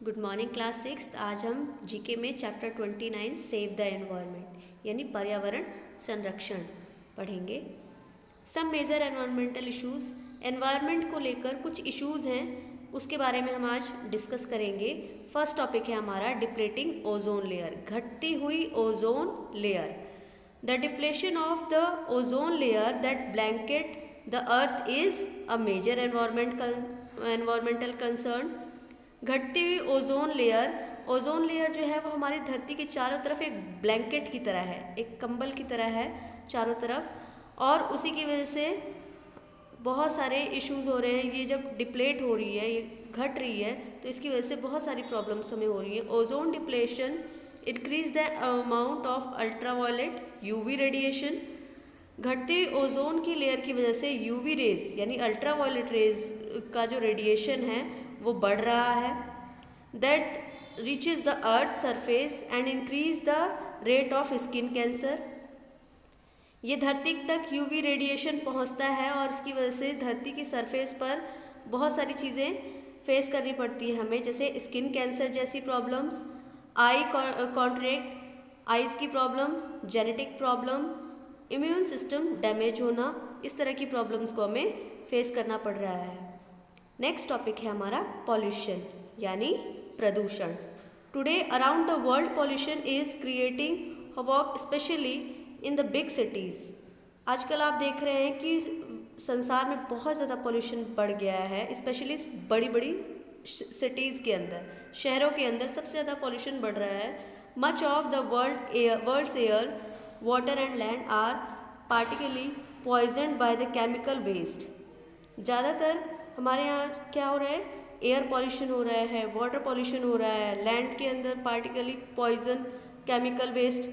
Good morning class 6। आज हम GK में चैप्टर 29 सेव द एनवायरनमेंट यानी पर्यावरण संरक्षण पढ़ेंगे। Some major environmental issues, environment को लेकर कुछ इश्यूज़ हैं, उसके बारे में हम आज डिस्कस करेंगे। फर्स्ट टॉपिक है हमारा डिप्लेटिंग ओजोन लेयर, घटती हुई ozone layer. The depletion of the ozone layer that blanket the earth is a major environmental concern. घटती हुई ओजोन लेयर जो है वो हमारी धरती के चारों तरफ एक ब्लैंकेट की तरह है, एक कंबल की तरह है चारों तरफ, और उसी की वजह से बहुत सारे इश्यूज हो रहे हैं। ये जब डिप्लेट हो रही है, ये घट रही है, तो इसकी वजह से बहुत सारी प्रॉब्लम्स हमें हो रही है। Ozone depletion increase the amount of ultraviolet UV radiation. घटती हुई ओजोन की लेयर की वजह से यूवी रेज यानी अल्ट्रावायलेट रेज का जो रेडिएशन है वो बढ़ रहा है। That reaches the earth surface and increase the rate of skin cancer. ये धरती तक यूवी रेडिएशन पहुंचता है और इसकी वजह से धरती की सरफेस पर बहुत सारी चीज़ें फेस करनी पड़ती है हमें, जैसे स्किन कैंसर जैसी प्रॉब्लम्स, आई कॉन्ट्रैक्ट, आइज़ की problem, genetic problem, immune system damage होना, इस तरह की प्रॉब्लम्स को हमें फेस करना पड़ रहा है। नेक्स्ट टॉपिक है हमारा पॉल्यूशन यानी प्रदूषण। Today around the world pollution is creating havoc specially in the big cities. आजकल आप देख रहे हैं कि संसार में बहुत ज़्यादा पॉल्यूशन बढ़ गया है, स्पेशली बड़ी बड़ी सिटीज़ के अंदर, शहरों के अंदर सबसे ज़्यादा पॉल्यूशन बढ़ रहा है। Much of the world's air, water and land are partially poisoned by the chemical waste. ज़्यादातर हमारे यहाँ क्या हो रहा है, एयर पॉल्यूशन हो रहा है, वाटर पॉल्यूशन हो रहा है, लैंड के अंदर पार्टिकली पॉइजन केमिकल वेस्ट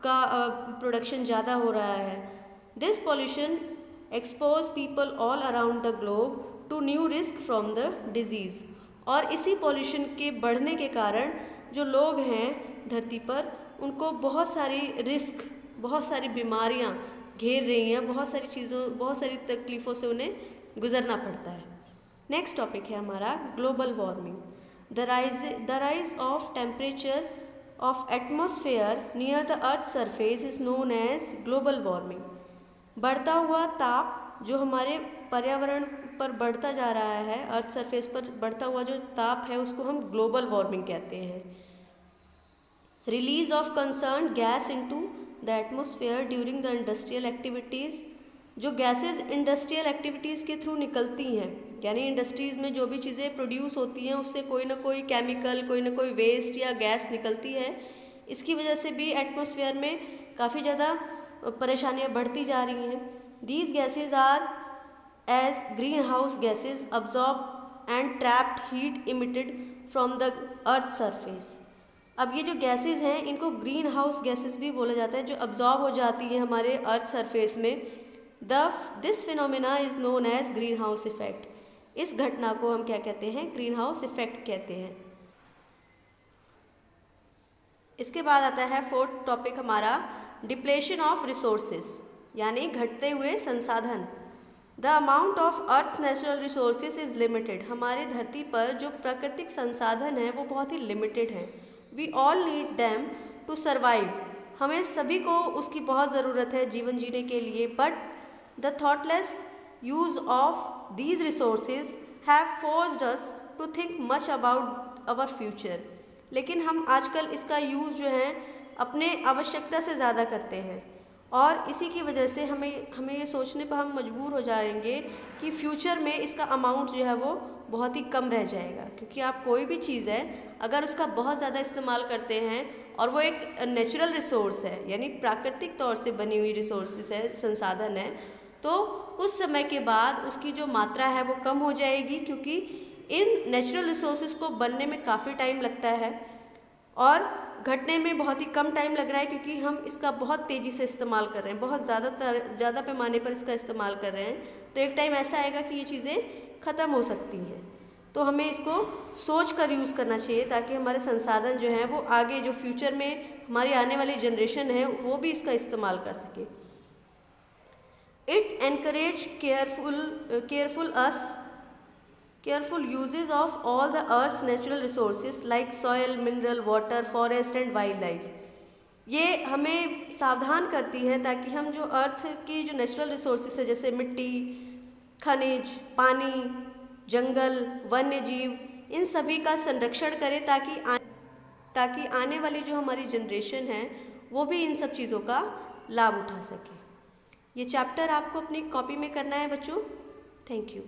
का प्रोडक्शन ज़्यादा हो रहा है। This pollution expose people all around the globe to new risk from the disease. और इसी पॉल्यूशन के बढ़ने के कारण जो लोग हैं धरती पर, उनको बहुत सारी रिस्क, बहुत सारी बीमारियाँ घेर रही हैं, बहुत सारी तकलीफ़ों से उन्हें गुजरना पड़ता है। नेक्स्ट टॉपिक है हमारा global warming. The rise of temperature of atmosphere near the earth surface is known as global warming. बढ़ता हुआ ताप जो हमारे पर्यावरण पर बढ़ता जा रहा है, अर्थ सरफेस पर बढ़ता हुआ जो ताप है, उसको हम ग्लोबल वार्मिंग कहते हैं। Release of concern gas into the atmosphere during the industrial activities. जो गैसेस इंडस्ट्रियल एक्टिविटीज़ के थ्रू निकलती हैं, यानी इंडस्ट्रीज़ में जो भी चीज़ें प्रोड्यूस होती हैं उससे कोई ना कोई केमिकल, कोई ना कोई वेस्ट या गैस निकलती है। इसकी वजह से भी एटमॉस्फेयर में काफ़ी ज़्यादा परेशानियाँ बढ़ती जा रही हैं। These gases are as greenhouse gases absorb and trapped heat emitted from the earth surface. अब ये जो गैसेज हैं इनको ग्रीन हाउस गैसेज भी बोला जाता है, जो अब्जॉर्ब हो जाती है हमारे अर्थ सरफेस में। This phenomena is known as greenhouse effect. इस घटना को हम क्या कहते हैं, ग्रीन हाउस इफेक्ट कहते हैं। इसके बाद आता है फोर्थ टॉपिक हमारा डिप्लेशन ऑफ रिसोर्सेज यानी घटते हुए संसाधन। The amount of earth natural resources is limited. हमारी धरती पर जो प्राकृतिक संसाधन हैं वो बहुत ही लिमिटेड हैं। We all need them to survive. हमें सभी को उसकी बहुत ज़रूरत है जीवन जीने के लिए। But the thoughtless use of these resources have forced us to think much about our future। लेकिन हम आजकल इसका यूज़ जो है अपने आवश्यकता से ज़्यादा करते हैं, और इसी की वजह से हमें ये सोचने पर हम मजबूर हो जाएंगे कि फ्यूचर में इसका अमाउंट जो है वो बहुत ही कम रह जाएगा। क्योंकि आप कोई भी चीज़ है अगर उसका बहुत ज़्यादा इस्तेमाल करते हैं और वो एक नेचुरल रिसोर्स है यानी प्राकृतिक तौर से बनी हुई रिसोर्सेज है, संसाधन है, तो कुछ समय के बाद उसकी जो मात्रा है वो कम हो जाएगी। क्योंकि इन नेचुरल रिसोर्सेज को बनने में काफ़ी टाइम लगता है और घटने में बहुत ही कम टाइम लग रहा है, क्योंकि हम इसका बहुत तेज़ी से इस्तेमाल कर रहे हैं, बहुत ज़्यादा पैमाने पर इसका इस्तेमाल कर रहे हैं। तो एक टाइम ऐसा आएगा कि ये चीज़ें ख़त्म हो सकती हैं। तो हमें इसको सोच कर यूज़ करना चाहिए ताकि हमारे संसाधन जो हैं वो आगे जो फ्यूचर में हमारी आने वाली जनरेशन है वो भी इसका इस्तेमाल कर सके। It encourage careful us careful usages of all the earth's natural resources like soil, mineral, water, forest and wildlife. ये हमें सावधान करती है ताकि हम जो अर्थ की जो नेचुरल रिसोर्सेज है जैसे मिट्टी, खनिज, पानी, जंगल, वन्य जीव, इन सभी का संरक्षण करें ताकि आने वाली जो हमारी जनरेशन है वो भी इन सब चीज़ों का लाभ उठा सके। ये चैप्टर आपको अपनी कॉपी में करना है बच्चों। Thank you.